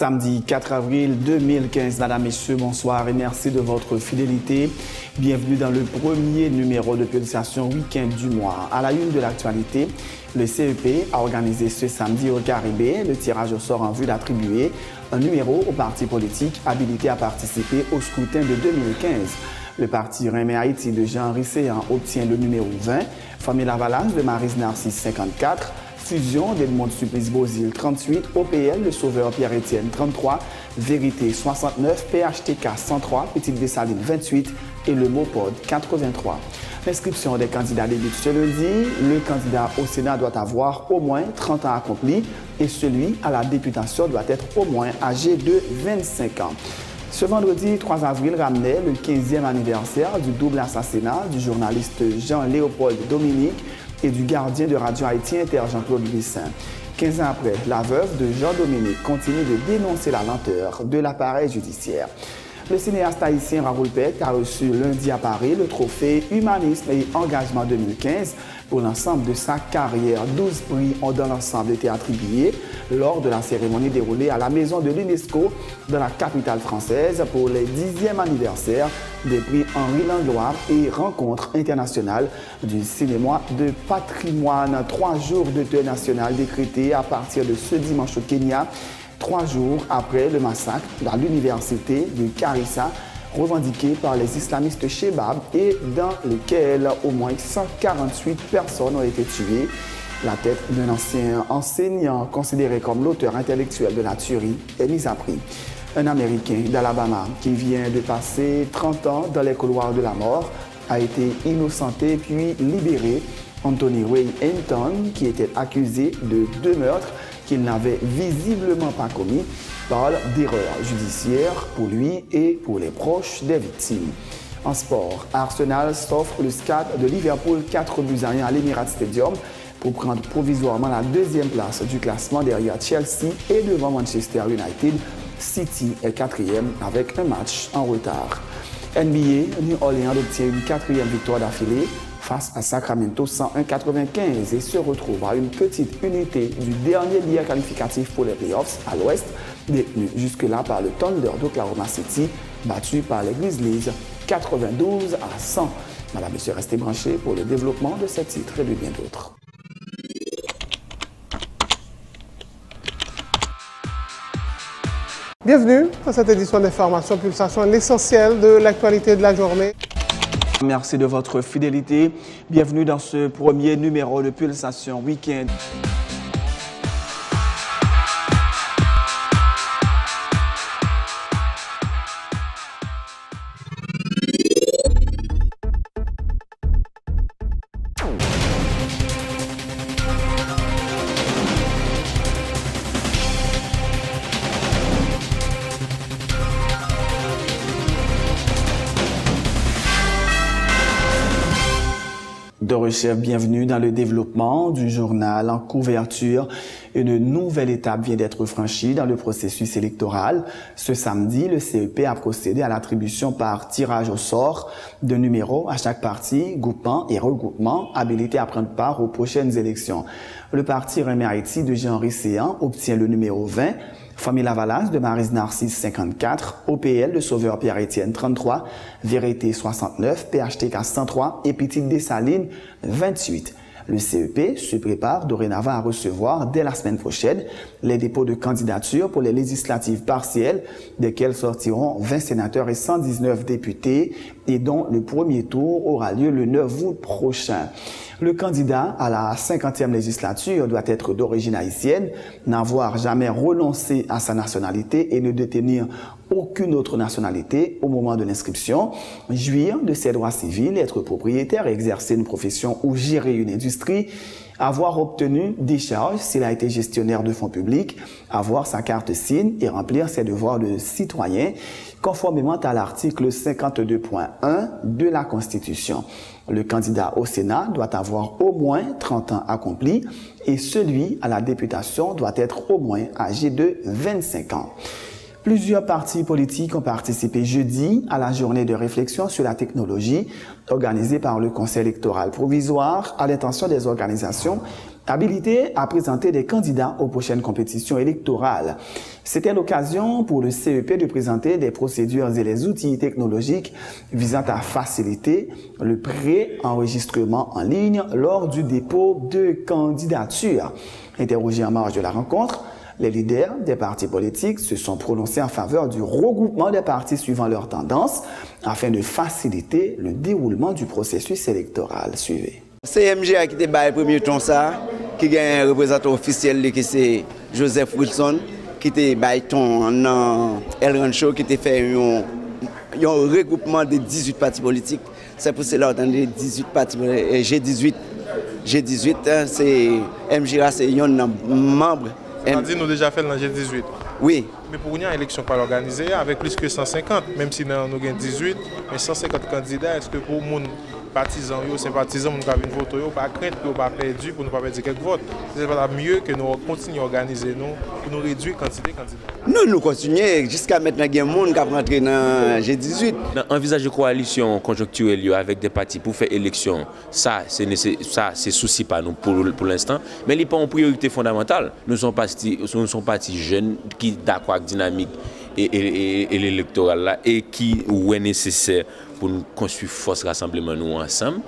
Samedi 4 avril 2015, mesdames, messieurs, bonsoir et merci de votre fidélité. Bienvenue dans le premier numéro de Pulsation Week-end du mois. À la une de l'actualité, le CEP a organisé ce samedi au Caribé le tirage au sort en vue d'attribuer un numéro aux partis politiques habilités à participer au scrutin de 2015. Le parti Remè Haïti de Jean-Henri Séan obtient le numéro 20, Famille Lavalas de Maryse Narcisse 54, Fusion d'Edmond Supplice Bozil 38, OPL le Sauveur Pierre-Étienne 33, Vérité 69, PHTK 103, Petite Dessalines 28 et le Mopod 83. L'inscription des candidats débute ce lundi. Le candidat au Sénat doit avoir au moins 30 ans accomplis et celui à la députation doit être au moins âgé de 25 ans. Ce vendredi 3 avril ramenait le 15e anniversaire du double assassinat du journaliste Jean-Léopold Dominique et du gardien de Radio Haïti Inter Jean-Claude Bissin. 15 ans après, la veuve de Jean-Dominique continue de dénoncer la lenteur de l'appareil judiciaire. Le cinéaste haïtien Raoul Peck a reçu lundi à Paris le trophée Humanisme et Engagement 2015 pour l'ensemble de sa carrière. 12 prix ont dans l'ensemble été attribués lors de la cérémonie déroulée à la Maison de l'UNESCO dans la capitale française pour les 10e anniversaire des prix Henri Langlois et Rencontre internationale du cinéma de patrimoine. 3 jours de deuil national décrétés à partir de ce dimanche au Kenya, 3 jours après le massacre à l'université de Garissa, revendiqué par les islamistes Chebab et dans lequel au moins 148 personnes ont été tuées. La tête d'un ancien enseignant considéré comme l'auteur intellectuel de la tuerie est mise à prix. Un Américain d'Alabama qui vient de passer 30 ans dans les couloirs de la mort a été innocenté puis libéré. Anthony Ray Hinton, qui était accusé de 2 meurtres qu'il n'avait visiblement pas commis, parle d'erreur judiciaire pour lui et pour les proches des victimes. En sport, Arsenal s'offre le SCAD de Liverpool 4-1 à l'Emirates Stadium pour prendre provisoirement la 2e place du classement derrière Chelsea et devant Manchester United. City est 4e avec un match en retard. NBA, New Orleans obtient une 4e victoire d'affilée face à Sacramento 101-95 et se retrouve à une petite unité du dernier lien qualificatif pour les playoffs à l'ouest, détenu jusque-là par le Thunder d'Oklahoma City, battu par les Grizzlies 92-100. Madame, Monsieur, restez branchés pour le développement de ces titres et de bien d'autres. Bienvenue dans cette édition d'Information Pulsation, l'essentiel de l'actualité de la journée. Merci de votre fidélité. Bienvenue dans ce premier numéro de Pulsation Week-end. Chef, bienvenue dans le développement du journal en couverture. Une nouvelle étape vient d'être franchie dans le processus électoral. Ce samedi, le CEP a procédé à l'attribution par tirage au sort de numéros à chaque parti, groupement et regroupement habilité à prendre part aux prochaines élections. Le parti Remè Haïti de Jean-Henri Séan obtient le numéro 20, Famille Lavalas de Maryse Narcisse 54, OPL de Sauveur Pierre-Étienne 33, Vérité 69, PHTK 103 et Petite Dessalines 28. Le CEP se prépare dorénavant à recevoir dès la semaine prochaine les dépôts de candidatures pour les législatives partielles, desquelles sortiront 20 sénateurs et 119 députés et dont le premier tour aura lieu le 9 août prochain. Le candidat à la 50e législature doit être d'origine haïtienne, n'avoir jamais renoncé à sa nationalité et ne détenir aucune autre nationalité au moment de l'inscription, jouir de ses droits civils, être propriétaire, exercer une profession ou gérer une industrie, avoir obtenu des charges s'il a été gestionnaire de fonds publics, avoir sa carte SIN et remplir ses devoirs de citoyen, conformément à l'article 52.1 de la Constitution. Le candidat au Sénat doit avoir au moins 30 ans accomplis et celui à la députation doit être au moins âgé de 25 ans. Plusieurs partis politiques ont participé jeudi à la journée de réflexion sur la technologie organisée par le Conseil électoral provisoire à l'intention des organisations habilité à présenter des candidats aux prochaines compétitions électorales. C'était l'occasion pour le CEP de présenter des procédures et les outils technologiques visant à faciliter le pré-enregistrement en ligne lors du dépôt de candidature. Interrogés en marge de la rencontre, les leaders des partis politiques se sont prononcés en faveur du regroupement des partis suivant leurs tendances afin de faciliter le déroulement du processus électoral. Suivez. C'est MGA qui était le premier ton ça, qui a un représentant officiel qui c'est Joseph Wilson, qui était ton El Rancho, qui était fait un regroupement de 18 partis politiques. C'est pour cela qu'on a 18 partis G18. G18, c'est MGA, c'est un membre. C'est-à-dire nous avons déjà fait dans G18. Oui. Mais pour une élection pas organisée avec plus que 150, même si nous avons 18, mais 150 candidats, est-ce que pour les partisans, sympathisants, nous avons une vote, nous pas crainte pour ne pas perdre, pour ne pas perdre quelques votes. C'est pas mieux que nous continuions à organiser pour nous réduire la quantité de candidats. Nous continuons jusqu'à maintenant, il y a des gens qui ont rentré dans G18. Envisager une coalition conjoncturelle avec des partis pour faire élection, ça c'est souci pas nous pour l'instant, mais il n'est pas en priorité fondamentale. Nous sommes partis jeunes qui d'accord avec dynamique et l'électoral là et qui est nécessaire pour nous construire force rassemblement nous ensemble.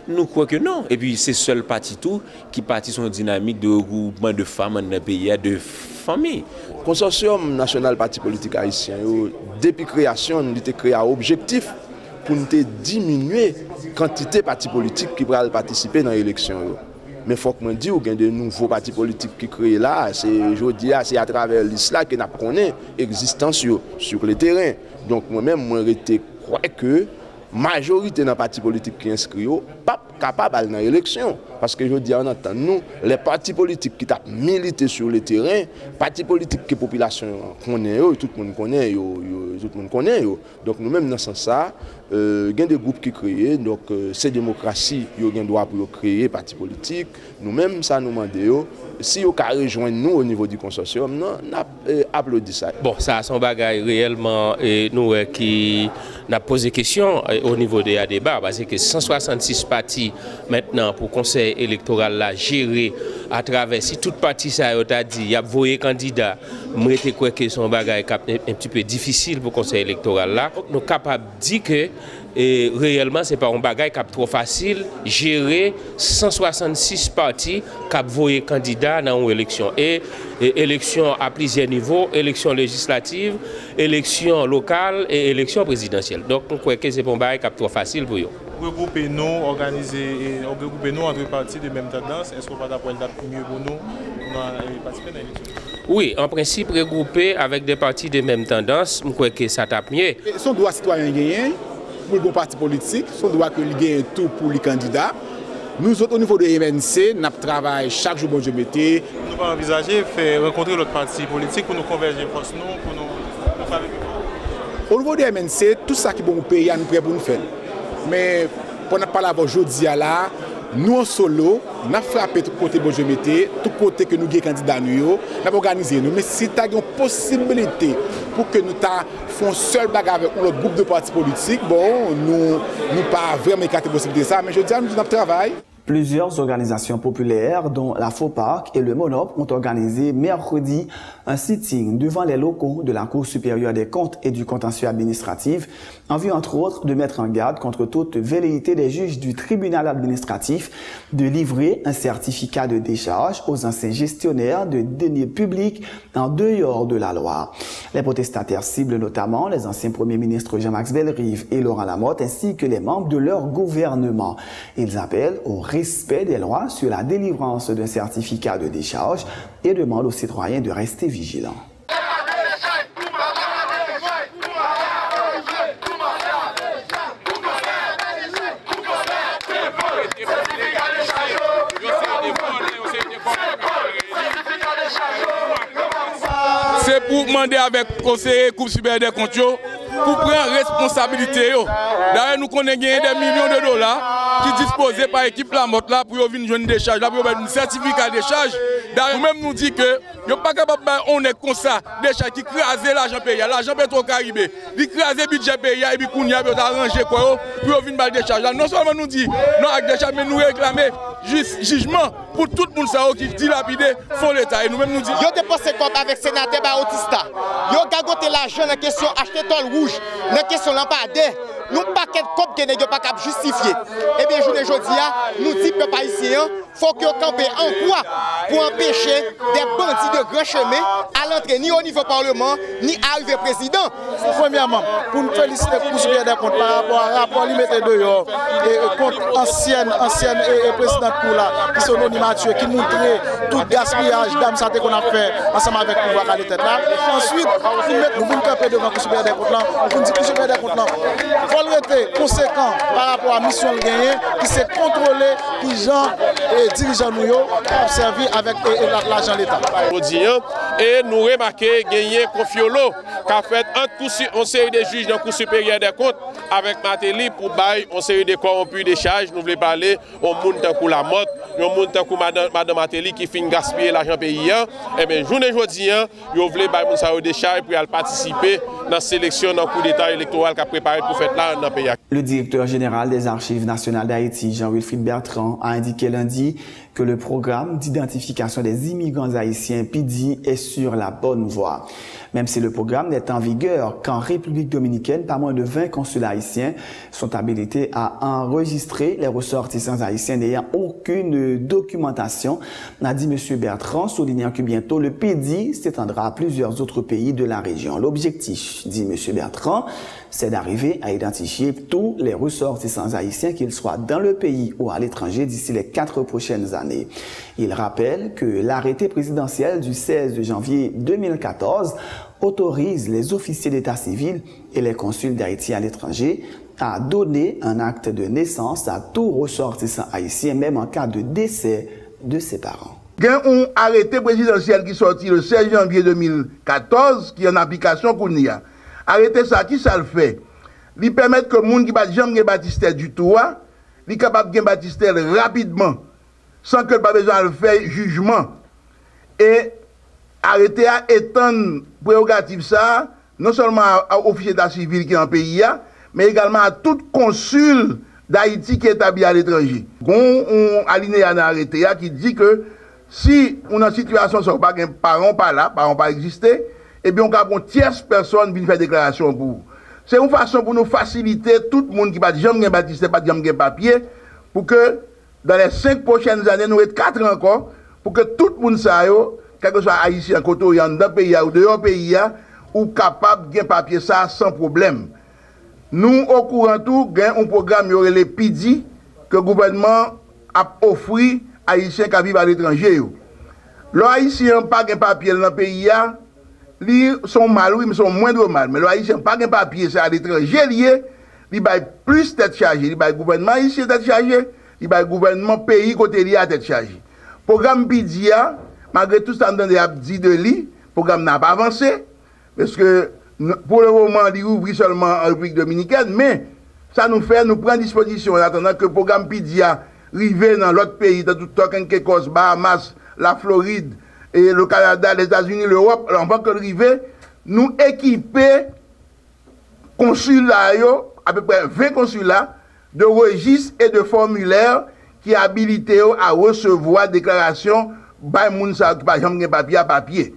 Nous croyons que non. Et puis c'est seul parti tout qui partit son dynamique de regroupement de femmes dans le pays, de familles. Le Consortium national parti politique haïtien, depuis la création, nous avons créé un objectif pour nous diminuer la quantité de partis politiques qui pourraient participer dans l'élection. Mais il faut que je dise qu'il y a de nouveaux partis politiques qui créent là. C'est à travers l'islam que nous connaissons l'existence sur le terrain. Donc moi-même, je crois que la majorité des partis politiques qui inscrits ne sont pas capables d'aller dans l'élection. Parce que je dis, on entend nous, les partis politiques qui ont milité sur le terrain, les partis politiques que la population connaît, tout le monde connaît. Donc nous-mêmes, dans ce sens, il y a des groupes qui créent, donc c'est démocratie, il y a un droit pour créer des partis politiques. Nous-mêmes, ça nous demande, si vous pouvez rejoindre nous au niveau du consortium, nous applaudissons ça. Bon, ça a son bagage réellement, et nous qui n'a posé question au niveau des débats, parce que 166 partis maintenant pour le conseil électoral là, géré à travers, si toute partie ça a dit, il y a voyé candidat, moi je crois que son bagage est un petit peu difficile pour le conseil électoral là. Nous sommes capables de dire que réellement, ce n'est pas un bagage qui est trop facile gérer 166 partis qui ont voyé candidats dans une élection. Et élection à plusieurs niveaux, élection législative, élection locale et élection présidentielle. Donc, on croit que ce n'est pas un bagage qui est trop facile pour eux. Regroupez-nous, regroupez-nous entre partis de même tendance. Est-ce qu'on va avoir une date mieux pour nous participer à l'élection? Oui, en principe, regrouper avec des partis de même tendance, je crois que ça tape mieux. Son droit citoyen gagné pour le parti politique, son droit que il gagne tout pour les candidats. Nous autres, au niveau de MNC, nous travaillons chaque jour, bon, je mettais. Nous allons envisager de faire rencontrer l'autre parti politique pour nous converger force nous, pour nous faire avec eux. Au niveau de MNC, tout ça qui est bon au pays, nous sommes prêts pour nous faire. Mais pour ne pas l'avoir aujourd'hui là, nous en solo, nous avons frappé tout côté bon je mettais, tout côté que nous avons candidats nous avons organisé nous. Mais si tu as une possibilité pour que nous fassions seul bagarre avec notre groupe de partis politiques, bon, nous pas vraiment écarté la possibilité de ça, mais je dis nous avons travail. Plusieurs organisations populaires, dont la FOPAC et le MONOP, ont organisé mercredi un sitting devant les locaux de la Cour supérieure des comptes et du contentieux administratif, en vue entre autres de mettre en garde contre toute velléité des juges du tribunal administratif de livrer un certificat de décharge aux anciens gestionnaires de deniers publics en dehors de la loi. Les protestataires ciblent notamment les anciens premiers ministres Jean-Max Bellerive et Laurent Lamotte, ainsi que les membres de leur gouvernement. Ils appellent au respect des lois sur la délivrance d'un certificat de décharge et demandent aux citoyens de rester vigilants. C'est pour demander avec le conseiller Cour supérieure des comptes pour prendre responsabilité. D'ailleurs, nous connaissons des millions de dollars qui disposés par l'équipe Lamotte là pour venir jouer une décharge, là pour un certificat de décharge. D'ailleurs, nous-mêmes nous disons que nous ne sommes pas capables on est comme ça, décharge qui crase l'argent payé, l'argent pétro-caribé, qui crase le budget payé et puis qu'on y a arrangé quoi pour venir faire décharge. Non seulement nous disons non avec décharge, mais nous réclamer jugement pour tout le monde qui dilapide font l'État. Et nous-mêmes nous disons. Yo dépensé compte avec sénateur Bautista. Yo gagoté l'argent dans question acheter tôle rouge, dans question lampadaire. Nous pas quel cop que n'est pas capable justifier. Eh bien, journée aujourd'hui, nous disons que pas ici, faut que camper en quoi pour empêcher des bandits de grand chemin à l'entrée ni au niveau parlement ni à arriver président. Premièrement, pour nous féliciter pour ce des comptes par rapport à rapport limité dehors et contre ancienne présidente pour là qui sont anonymatures qui montrait tout gaspillage d'âme santé qu'on a fait ensemble avec le pouvoir à la tête là. Ensuite, nous voulons camper devant le supérieur des comptes là, nous disons que le supérieur des comptes là être conséquent par rapport à la mission gagnée qui s'est contrôlée, qui gens et dirigeants nous ont servi avec l'argent de l'État. Et nous remarquons gagner Confiolo qui a fait une série de juges dans le Cour supérieur des comptes avec Matéli pour bailler une série de corrompus de charges. Nous voulons parler au monde pour la mode, au monde pour Madame Matéli qui finit gaspiller l'argent paysan. Et bien, journée aujourd'hui, nous voulons bailler des charges pour participer dans la sélection dans le coup d'État électoral qui a préparé pour faire là dans le pays. Le directeur général des Archives nationales d'Haïti, Jean-Wilfried Bertrand, a indiqué lundi que le programme d'identification des immigrants haïtiens PIDI est sur la bonne voie. Même si le programme n'est en vigueur qu'en République dominicaine, pas moins de 20 consulats haïtiens sont habilités à enregistrer les ressortissants haïtiens n'ayant aucune documentation, a dit M. Bertrand, soulignant que bientôt le PIDI s'étendra à plusieurs autres pays de la région. L'objectif, dit M. Bertrand, c'est d'arriver à identifier tous les ressortissants haïtiens, qu'ils soient dans le pays ou à l'étranger, d'ici les 4 prochaines années. Il rappelle que l'arrêté présidentiel du 16 janvier 2014 autorise les officiers d'état civil et les consuls d'Haïti à l'étranger à donner un acte de naissance à tout ressortissant haïtien, même en cas de décès de ses parents. Il y a un arrêté présidentiel qui est sorti le 16 janvier 2014 qui est en application qu'on y a. Arrêter ça, qui ça le fait? Il permet que les gens qui ne jamais baptisé du tout, ils sont capables de baptiser rapidement, sans que pas besoin de faire jugement. Et arrêter à étendre prérogative ça, non seulement aux officiers d'état civil qui est en pays, mais également à tout consul d'Haïti qui est établi à l'étranger. On a alinéa dans l'arrêté qui dit que si on a une situation où pas un parent pas là, parent pas existé, eh bien, on a une tierce personne qui fait déclaration pour vous. C'est une façon pour nous faciliter tout le monde qui n'a jamais baptisé, pas jamais papier, pour que dans les 5 prochaines années, nous ayons 4 ans encore, pour que tout le monde sache, quel que soit haïtien, côté ou dans le pays ou dehors pays, ou capable de papier ça sans problème. Nous, au courant tout, un programme, il y aurait les PIDI, que le gouvernement a offert à haïtiens qui vivent à l'étranger. Les haïtiens n'ont pas de papier dans le pays, ils sont mal, oui, mais sont moindre mal. Mais les haïtiens n'ont pas de papier, c'est à l'étranger lié, ils ont plus tête chargée. Ils ont le gouvernement ici tête chargée, ils ont le gouvernement pays côté lié à tête chargée. Le programme PIDI, malgré tout ça, on a dit de lui, le programme n'a pas avancé, parce que pour le moment, il ouvre seulement en République dominicaine, mais ça nous fait, nous prendre disposition en attendant que le programme PIDI arrive dans l'autre pays, dans tout le Bahamas, la Floride, et le Canada, les États-Unis, l'Europe, en tant qu'arriver, nous équiper consulats, à peu près 20 consulats, de registres et de formulaires qui habilitent à recevoir déclaration par les gens qui n'ont pas papier à papier.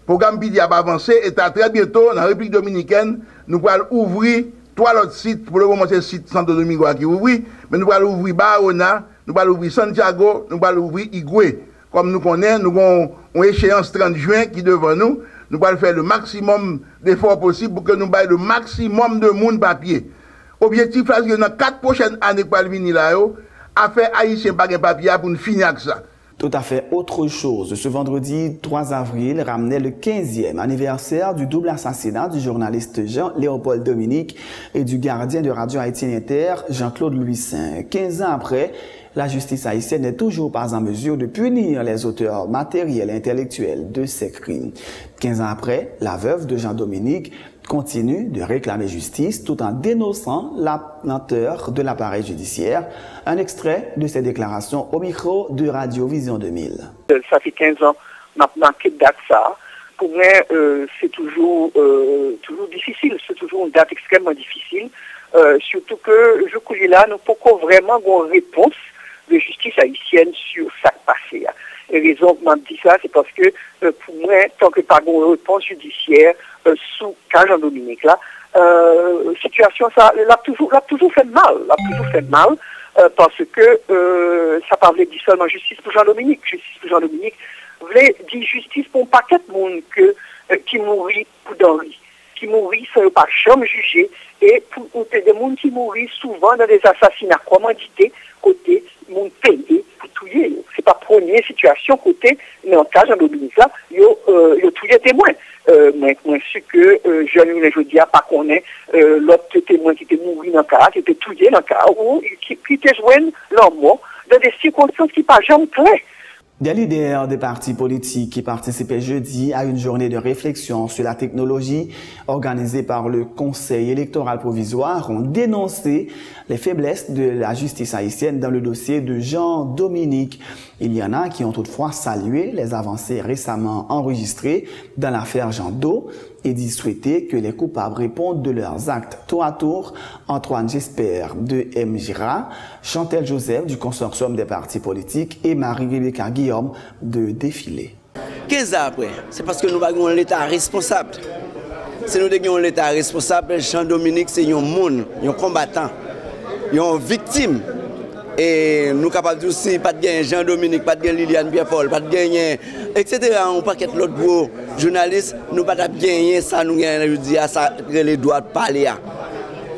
Le programme PIDI a avancé et très bientôt, dans la République dominicaine, nous allons ouvrir 3 autres sites. Pour le moment, c'est le site Santo Domingo qui ouvre, mais nous allons ouvrir Barahona, nous allons ouvrir Santiago, nous allons ouvrir Higüey. Comme nous connaissons, nous avons une échéance 30 juin qui est devant nous. Nous allons faire le maximum d'efforts possibles pour que nous ayons le maximum de monde papier. Objectif, c'est que dans les 4 prochaines années pour venir là, à faire haïtien pas de papier pour nous finir avec ça. Tout à fait autre chose. Ce vendredi 3 avril ramenait le 15e anniversaire du double assassinat du journaliste Jean-Léopold Dominique et du gardien de Radio Haïti Inter, Jean-Claude Louis-Saint. 15 ans après, la justice haïtienne n'est toujours pas en mesure de punir les auteurs matériels et intellectuels de ces crimes. 15 ans après, la veuve de Jean-Dominique continue de réclamer justice tout en dénonçant la lenteur de l'appareil judiciaire. Un extrait de ses déclarations au micro de Radio Vision 2000. Ça fait 15 ans maintenant que date ça. Pour moi, c'est toujours difficile. C'est toujours une date extrêmement difficile. Surtout que je crois là, nous pouvons vraiment avoir une réponse de justice haïtienne sur ça passé. Et raison que je dis ça, c'est parce que pour moi, tant que pas de réponse judiciaire sous cas Jean-Dominique là, situation ça l'a toujours fait mal, parce que ça parlait dit seulement justice pour Jean-Dominique. Justice pour Jean-Dominique voulait dire justice pour un paquet de monde qui mourit pour d'envie, qui mourit sans pas jamais jugé, et pour des gens qui mourent souvent dans des assassinats commandité côté monde payé pour tuer. C'est pas première situation côté mais en cas Jean-Dominique là, yo tué témoin. Moi je sais que je dis pas connaît l'autre témoin qui était mort dans le cas, qui était tué dans le cas ou qui était joint leur mort dans des circonstances qui pas jamais claires. Des leaders des partis politiques qui participaient jeudi à une journée de réflexion sur la technologie organisée par le Conseil électoral provisoire ont dénoncé les faiblesses de la justice haïtienne dans le dossier de Jean-Dominique. Il y en a qui ont toutefois salué les avancées récemment enregistrées dans l'affaire Jean Do et dit souhaiter que les coupables répondent de leurs actes tour à tour. Antoine Jesper de MJRA, Chantal Joseph du consortium des partis politiques et Marie-Rebecca Guillaume de Défilé. 15 ans après, c'est parce que nous avons l'État responsable. Si nous avons l'État responsable, Jean-Dominique c'est un monde, un combattant, une victime. Et nous sommes capables aussi, pas de gagner Jean-Dominique, pas de gagner Liliane Pierre-Paul, pas de gagner, etc. On paquet l'autre gros journalistes, nous pas de gagner ça, nous gagnons ça, les droits de parler.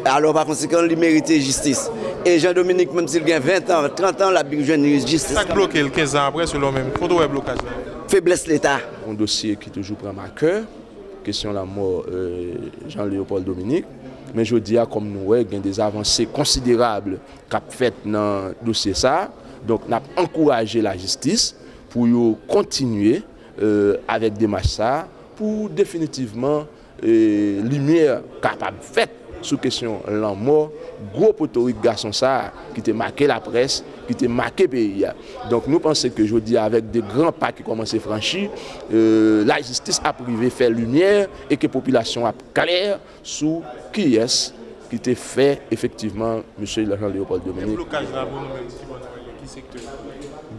Alors par conséquent, il mérite justice. Et Jean-Dominique, même s'il gagne 20 ans, 30 ans, il a besoin de justice. Ça bloqué 15 ans après, selon même. Faut trouver blocage. Faiblesse l'État. Un dossier qui toujours prend ma cœur, question de la mort Jean-Léopold Dominique. Mais je dis, comme nous voyons, il y a des avancées considérables qu'a fait dans le dossier. Donc, nous avons encouragé la justice pour continuer avec des marches pour définitivement lumière capable de faire sous question de la mort, gros potorique garçon ça qui t'a marqué la presse, qui t'a marqué le pays. Donc nous pensons que je dis avec des grands pas qui commencent à franchir, la justice a privé faire lumière et que la population a clair sur qui est qui t'a fait effectivement M. Jean-Léopold Dominique.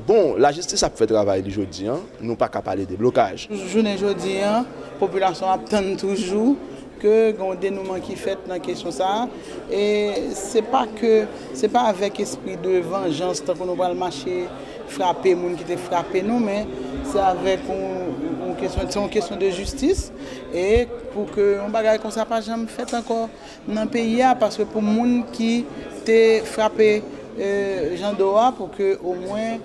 Bon, la justice a fait travail aujourd'hui, nous ne pouvons pas parler de blocage. Aujourd'hui, la population attend toujours que un dénouement qui fait dans la question ça et c'est pas avec esprit de vengeance tant qu'on va le marcher frapper moun qui te frappé nous mais c'est avec une question de justice et pour que on bagaille comme ça pas jamais fait encore dans le pays parce que pour moun qui te frappé Jean Doa pour que au moins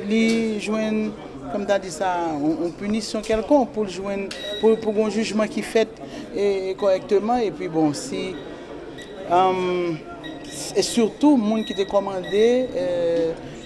li joigne comme tu as dit ça, une punition quelconque pour un jugement qui fait correctement. Et puis bon, si... et surtout, le monde qui t'a commandé,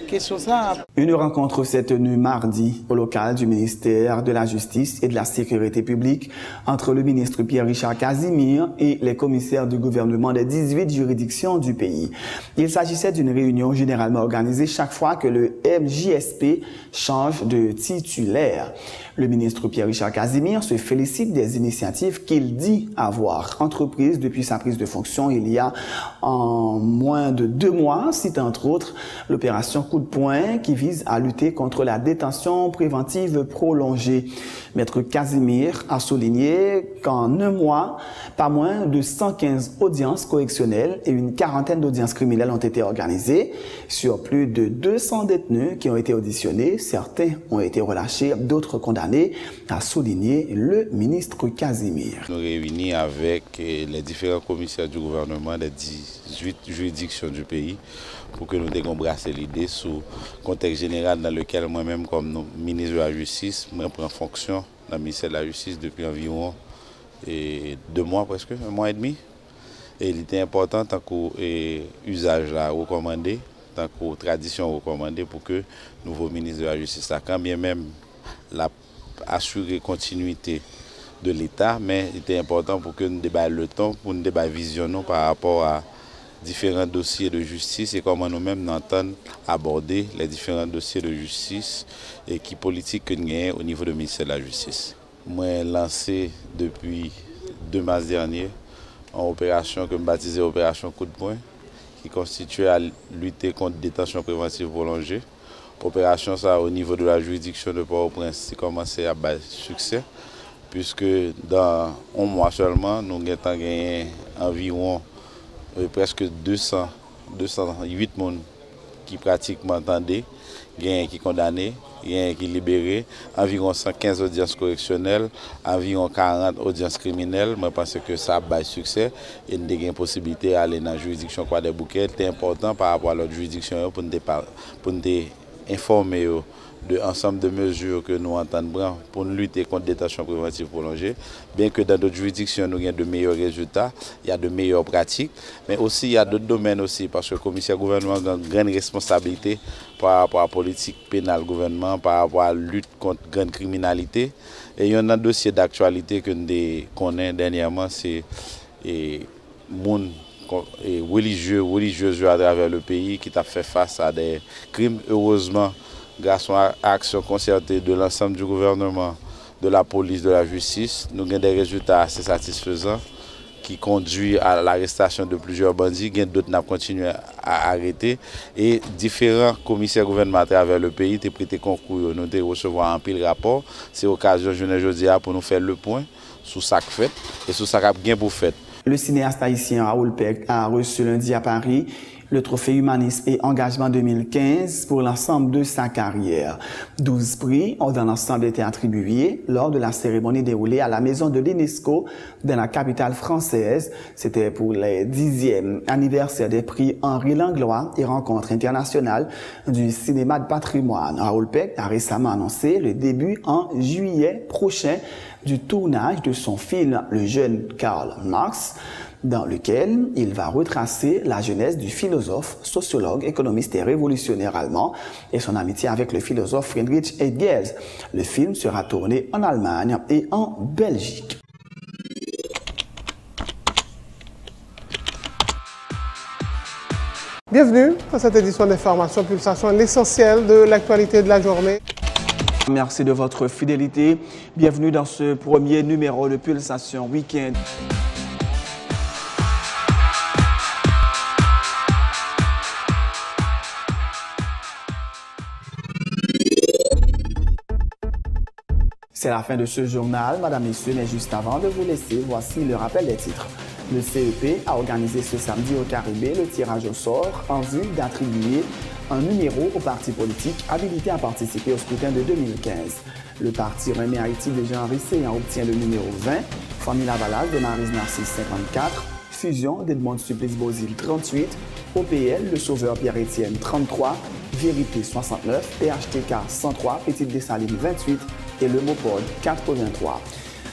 question ça. Une rencontre s'est tenue mardi au local du ministère de la Justice et de la Sécurité publique entre le ministre Pierre-Richard Casimir et les commissaires du gouvernement des 18 juridictions du pays. Il s'agissait d'une réunion généralement organisée chaque fois que le MJSP change de titulaire. Le ministre Pierre-Richard Casimir se félicite des initiatives qu'il dit avoir entreprises depuis sa prise de fonction il y a en moins de 2 mois, cite entre autres l'opération Coup de poing qui vise à lutter contre la détention préventive prolongée. Maître Casimir a souligné qu'en 1 mois, pas moins de 115 audiences correctionnelles et une quarantaine d'audiences criminelles ont été organisées. Sur plus de 200 détenus qui ont été auditionnés, certains ont été relâchés, d'autres condamnés, a souligné le ministre Casimir. Nous réunis avec les différents commissaires du gouvernement des 18 juridictions du pays pour que nous décombrassions l'idée sur le contexte général dans lequel moi-même, comme ministre de la Justice, je prends fonction dans le ministère de la Justice depuis environ 2 mois, presque 1 mois et demi. Et il était important, tant qu'usage recommandé, tant que tradition recommandée, pour que le nouveau ministre de la Justice, quand bien même assurer continuité de l'État, mais il était important pour que nous débattions le temps, pour nous débattre vision par rapport à différents dossiers de justice et comment nous-mêmes nous entendons aborder les différents dossiers de justice et qui politique que nous avons au niveau du ministère de la Justice. Moi, j'ai lancé depuis 2 mars dernier une opération que je baptisais Opération Coup de poing, qui constituait à lutter contre détention préventive prolongée. Opération ça au niveau de la juridiction de Port-au-Prince, commencé à bas succès, puisque dans un mois seulement, nous avons gagné environ presque 208 personnes qui pratiquement entendaient, qui condamnés, qui libérés, environ 115 audiences correctionnelles, environ 40 audiences criminelles. Je pense que ça a bas succès et nous avons une possibilité d'aller dans la juridiction Croix des Bouquets. C'est important par rapport à l'autre juridiction pour nous informer de l'ensemble de mesures que nous entendons pour lutter contre la détention préventive prolongée. Bien que dans d'autres juridictions, nous avons de meilleurs résultats, il y a de meilleures pratiques, mais aussi il y a d'autres domaines aussi, parce que le commissaire gouvernement a une grande responsabilité par rapport à la politique pénale gouvernement, par rapport à la lutte contre la grande criminalité. Et il y a un dossier d'actualité que nous connaissons dernièrement, c'est les religieux à travers le pays qui a fait face à des crimes. Heureusement, grâce à l'action concertée de l'ensemble du gouvernement, de la police, de la justice, nous avons des résultats assez satisfaisants qui conduisent à l'arrestation de plusieurs bandits. D'autres n'ont continué à arrêter. Et différents commissaires gouvernementaux à travers le pays ont prêté concours. Nous avons recevoir un pile rapport. C'est l'occasion aujourd'hui pour nous faire le point sur ça que fait et sur ça qu'il y a pour faire. Le cinéaste haïtien Raoul Peck a reçu lundi à Paris le trophée Humanisme et Engagement 2015 pour l'ensemble de sa carrière. 12 prix ont dans l'ensemble été attribués lors de la cérémonie déroulée à la maison de l'UNESCO dans la capitale française. C'était pour le 10e anniversaire des prix Henri Langlois et rencontre internationale du cinéma de patrimoine. Raoul Peck a récemment annoncé le début en juillet prochain du tournage de son film Le jeune Karl Marx, dans lequel il va retracer la jeunesse du philosophe, sociologue, économiste et révolutionnaire allemand et son amitié avec le philosophe Friedrich Engels. Le film sera tourné en Allemagne et en Belgique. Bienvenue dans cette édition d'Information Pulsation, l'essentiel de l'actualité de la journée. Merci de votre fidélité. Bienvenue dans ce premier numéro de Pulsation Week-end. C'est la fin de ce journal, Madame, Messieurs, mais juste avant de vous laisser, voici le rappel des titres. Le CEP a organisé ce samedi au Caribé le tirage au sort en vue d'attribuer un numéro au parti politique habilité à participer au scrutin de 2015. Le parti Remet Haïti de Jean Risséan obtient le numéro 20, Famille Lavalage de Maryse Narcisse 54, Fusion d'Edmond Supplice Bozil 38, OPL Le Sauveur Pierre-Étienne 33, Vérité 69, PHTK 103, Petite Dessaline 28 et le Mopod 83.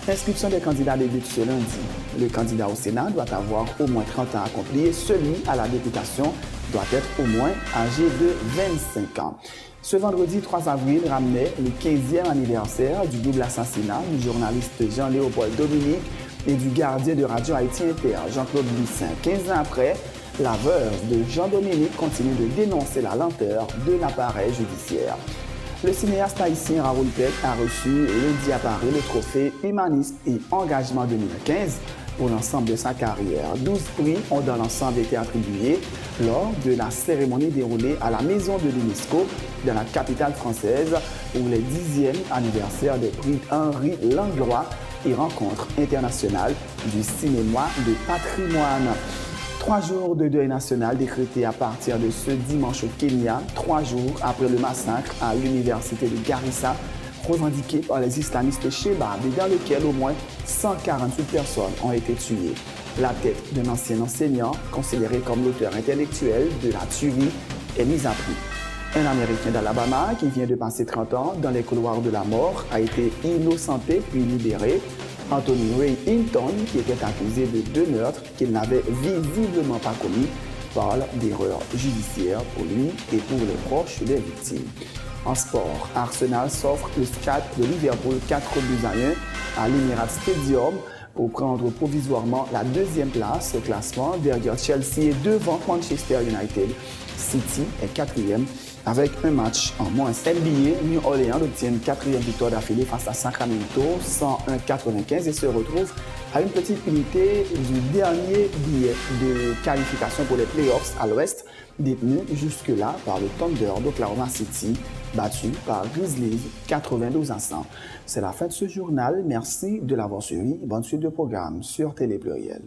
L'inscription des candidats débute ce lundi. Le candidat au Sénat doit avoir au moins 30 ans accomplis et celui à la députation doit être au moins âgé de 25 ans. Ce vendredi 3 avril ramenait le 15e anniversaire du double assassinat du journaliste Jean-Léopold Dominique et du gardien de Radio Haïti Inter, Jean-Claude Bissin. 15 ans après, la veuve de Jean-Dominique continue de dénoncer la lenteur de l'appareil judiciaire. Le cinéaste haïtien Raoul Peck a reçu lundi à Paris le trophée Humanisme et Engagement 2015 pour l'ensemble de sa carrière. 12 prix ont dans l'ensemble été attribués lors de la cérémonie déroulée à la maison de l'UNESCO dans la capitale française pour le 10e anniversaire des prix Henri Langlois et rencontre internationale du cinéma de patrimoine. 3 jours de deuil national décrétés à partir de ce dimanche au Kenya, 3 jours après le massacre à l'université de Garissa, revendiqué par les islamistes Chebab et dans lequel au moins 148 personnes ont été tuées. La tête d'un ancien enseignant, considéré comme l'auteur intellectuel de la tuerie, est mise à prix. Un Américain d'Alabama qui vient de passer 30 ans dans les couloirs de la mort a été innocenté puis libéré. Anthony Ray Hinton, qui était accusé de 2 meurtres qu'il n'avait visiblement pas commis, parle d'erreurs judiciaires pour lui et pour les proches des victimes. En sport, Arsenal s'offre le SCAT de Liverpool 4-1 à l'Emirates Stadium pour prendre provisoirement la 2e place au classement derrière Chelsea et devant Manchester United. City est 4e Avec un match en moins, NBA, New Orleans obtient une 4e victoire d'affilée face à Sacramento, 101-95 et se retrouve à une petite unité du dernier billet de qualification pour les playoffs à l'Ouest, détenu jusque-là par le Thunder d'Oklahoma City, battu par Grizzlies 92-100. C'est la fin de ce journal. Merci de l'avoir suivi. Bonne suite de programme sur Télé Pluriel.